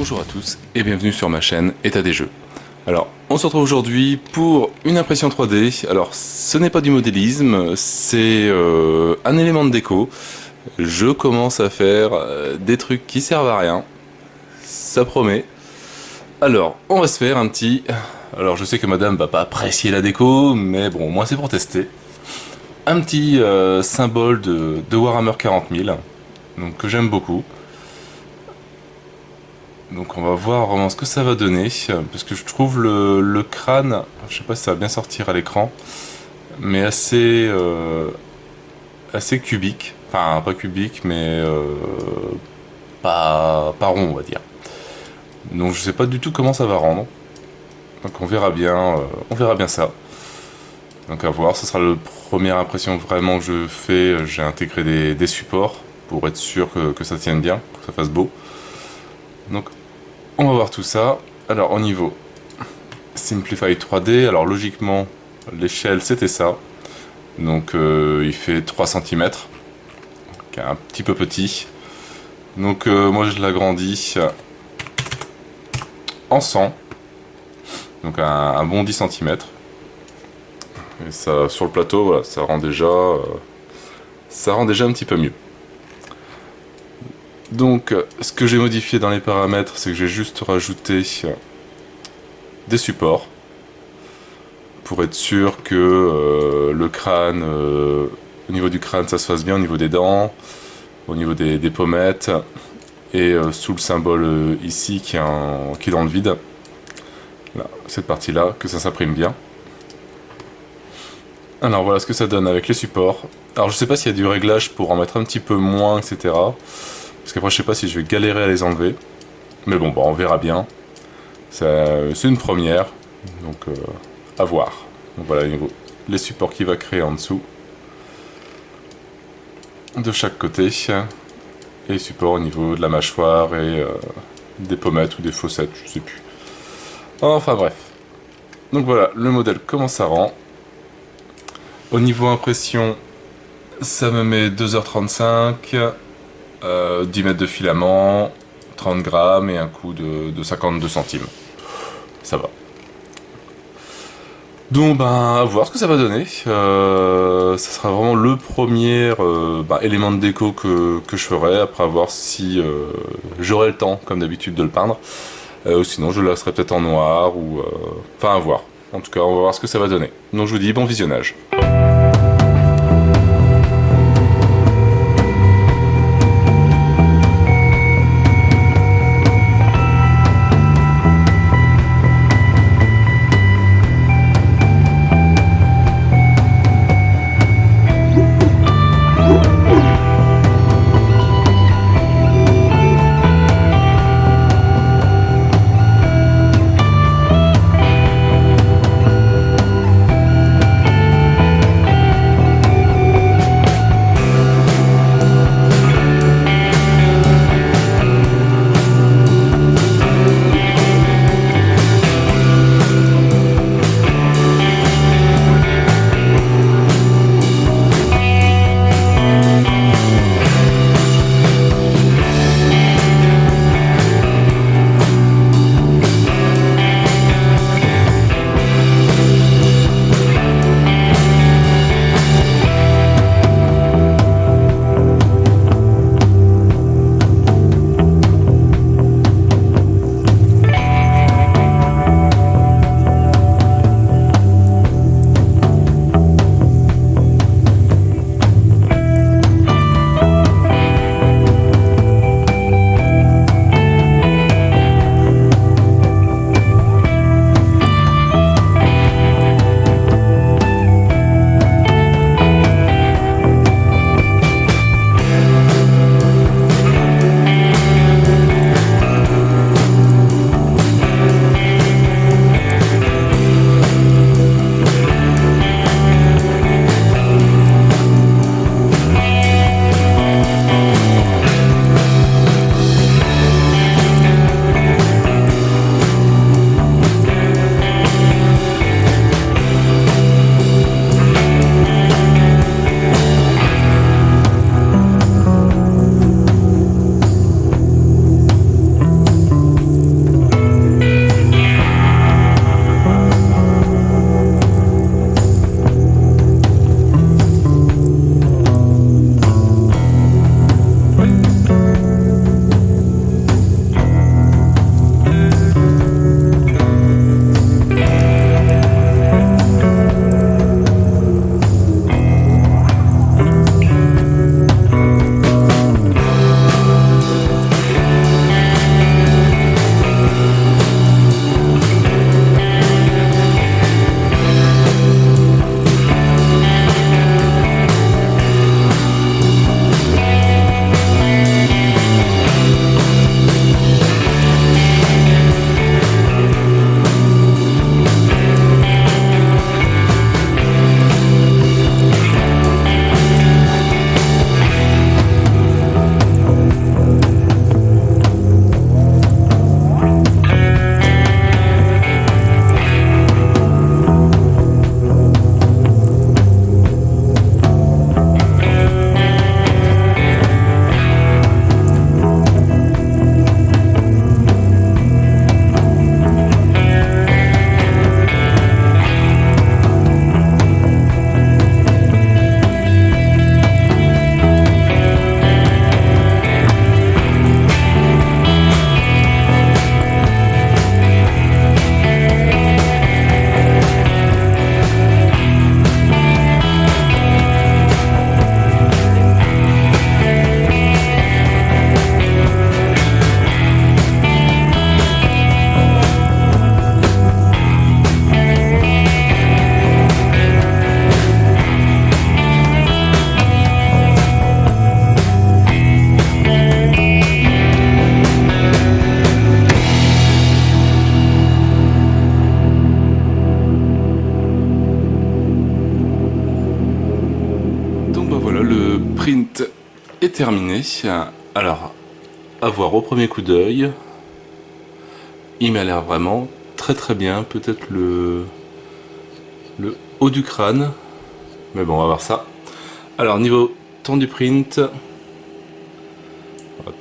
Bonjour à tous et bienvenue sur ma chaîne État des jeux. Alors, on se retrouve aujourd'hui pour une impression 3D. Alors, ce n'est pas du modélisme, c'est un élément de déco. Je commence à faire des trucs qui servent à rien. Ça promet. Alors, on va se faire un petit... Alors, je sais que madame va pas apprécier la déco, mais bon, moi c'est pour tester. Un petit symbole de Warhammer 40 000, donc que j'aime beaucoup. Donc on va voir vraiment ce que ça va donner, parce que je trouve le crâne, je sais pas si ça va bien sortir à l'écran, mais assez cubique, enfin pas cubique, mais pas rond on va dire. Donc je sais pas du tout comment ça va rendre, donc on verra bien ça. Donc à voir, ce sera la première impression vraiment que je fais. J'ai intégré des supports pour être sûr que ça tienne bien, que ça fasse beau. Donc on va voir tout ça. Alors au niveau Simplify 3D, alors logiquement l'échelle c'était ça. Donc il fait 3 cm, qui est un petit peu petit. Donc moi je l'agrandis en 100, donc un bon 10 cm. Et ça, sur le plateau, voilà, ça rend déjà un petit peu mieux. Donc, ce que j'ai modifié dans les paramètres, c'est que j'ai juste rajouté des supports pour être sûr que le crâne, au niveau du crâne, ça se fasse bien, au niveau des dents, au niveau des pommettes, et sous le symbole ici qui est dans le vide, là, cette partie-là, que ça s'imprime bien. Alors voilà ce que ça donne avec les supports. Alors je sais pas s'il y a du réglage pour en mettre un petit peu moins, etc. Parce qu'après je sais pas si je vais galérer à les enlever. Mais bon, on verra bien. C'est une première, donc à voir. Donc voilà les supports qu'il va créer en dessous. De chaque côté. Et les supports au niveau de la mâchoire et des pommettes ou des fossettes, je sais plus. Enfin bref. Donc voilà, le modèle comment ça rend. Au niveau impression, ça me met 2h35, 10 mètres de filament, 30 grammes et un coût de 52 centimes. Ça va. Donc à voir ce que ça va donner. Ça sera vraiment le premier élément de déco que je ferai, après voir si j'aurai le temps, comme d'habitude, de le peindre. Ou sinon je le laisserai peut-être en noir, ou enfin à voir. En tout cas, on va voir ce que ça va donner. Donc je vous dis bon visionnage. print est terminé. Alors, à voir au premier coup d'œil, il m'a l'air vraiment très bien. Peut-être le haut du crâne, mais bon, on va voir ça. Alors, niveau temps du print,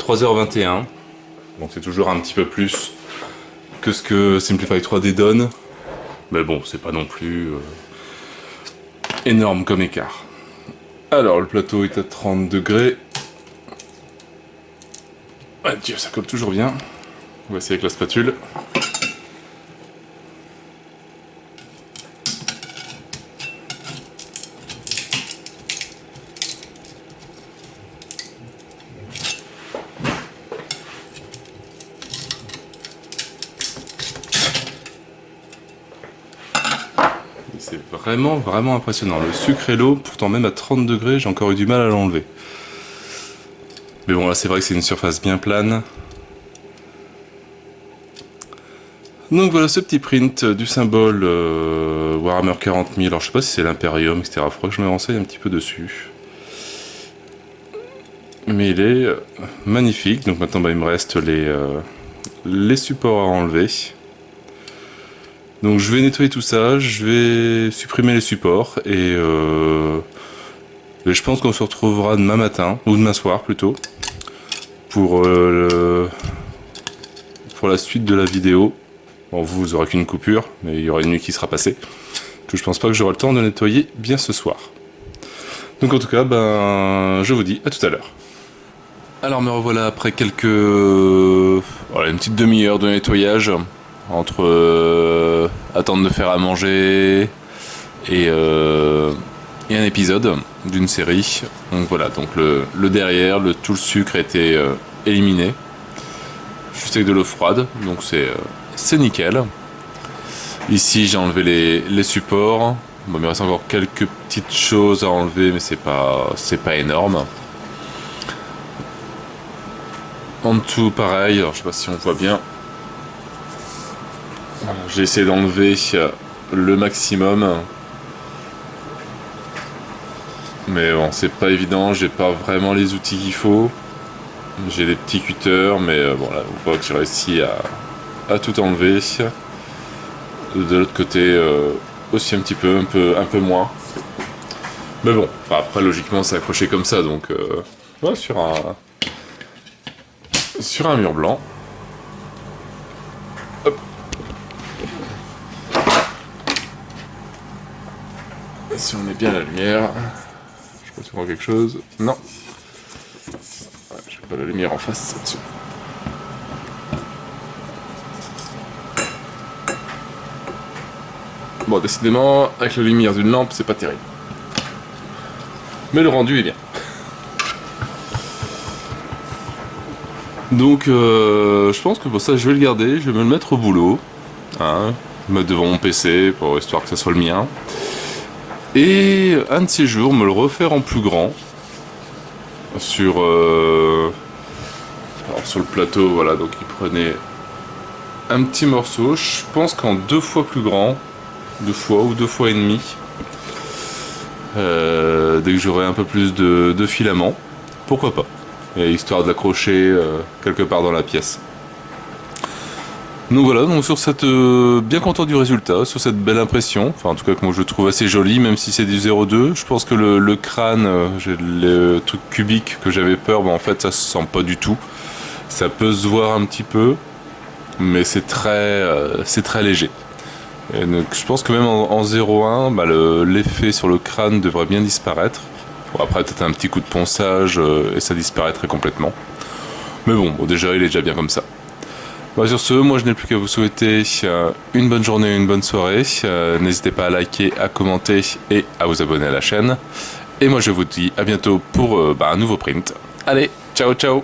3h21. Bon, c'est toujours un petit peu plus que ce que Simplify 3D donne, mais bon, c'est pas non plus énorme comme écart. Alors, le plateau est à 30 degrés. Ah Dieu, ça colle toujours bien. On va essayer avec la spatule. C'est vraiment impressionnant. Le sucre et l'eau, pourtant même à 30 degrés, j'ai encore eu du mal à l'enlever. Mais bon, là c'est vrai que c'est une surface bien plane. Donc voilà ce petit print du symbole Warhammer 40 000. Alors je sais pas si c'est l'Imperium, etc. Il faudra que je me renseigne un petit peu dessus. Mais il est magnifique. Donc maintenant bah, il me reste les supports à enlever. Donc je vais nettoyer tout ça, je vais supprimer les supports et je pense qu'on se retrouvera demain matin, ou demain soir plutôt, pour la suite de la vidéo. Bon, vous aurez qu'une coupure, mais il y aura une nuit qui sera passée, que je pense pas que j'aurai le temps de nettoyer bien ce soir. Donc en tout cas, ben, je vous dis à tout à l'heure. Alors me revoilà après voilà, une petite demi-heure de nettoyage, entre attendre de faire à manger et un épisode d'une série. Donc voilà, donc le derrière, tout le sucre a été éliminé, juste avec de l'eau froide, donc c'est nickel. Ici j'ai enlevé les supports. Bon, il me reste encore quelques petites choses à enlever, mais c'est pas énorme. En dessous pareil, alors je sais pas si on voit bien. J'ai essayé d'enlever le maximum, mais bon, c'est pas évident, j'ai pas vraiment les outils qu'il faut. J'ai des petits cutters, mais bon là, on voit que j'ai réussi à tout enlever. De l'autre côté, aussi un petit peu, un peu moins. Mais bon, enfin, après logiquement c'est accroché comme ça, donc ouais, sur un mur blanc. Hop. Si on met bien la lumière, je sais pas si on voit quelque chose. Non. Ouais, j'ai pas la lumière en face là-dessus. Bon, décidément, avec la lumière d'une lampe, c'est pas terrible. Mais le rendu est bien. Donc, je pense que pour ça, je vais le garder, je vais me le mettre au boulot. Hein, me mettre devant mon PC, histoire que ça soit le mien. Et un de ces jours, me le refaire en plus grand. Sur le plateau, voilà, donc il prenait un petit morceau. Je pense qu'en 2 fois plus grand. 2 fois ou 2 fois et demi. Dès que j'aurai un peu plus de filament, pourquoi pas, et histoire de l'accrocher quelque part dans la pièce. Donc voilà, donc sur cette bien content du résultat, sur cette belle impression, enfin en tout cas que moi je trouve assez joli, même si c'est du 0,2. Je pense que le crâne, le truc cubique que j'avais peur, en fait ça se sent pas du tout. Ça peut se voir un petit peu, mais c'est très léger. Et donc, je pense que même en 0,1, bah, l'effet sur le crâne devrait bien disparaître. Bon, après peut-être un petit coup de ponçage et ça disparaîtrait complètement. Mais bon, déjà il est déjà bien comme ça. Bah, sur ce, moi je n'ai plus qu'à vous souhaiter une bonne journée, une bonne soirée. N'hésitez pas à liker, à commenter et à vous abonner à la chaîne. Et moi je vous dis à bientôt pour un nouveau print. Allez, ciao ciao!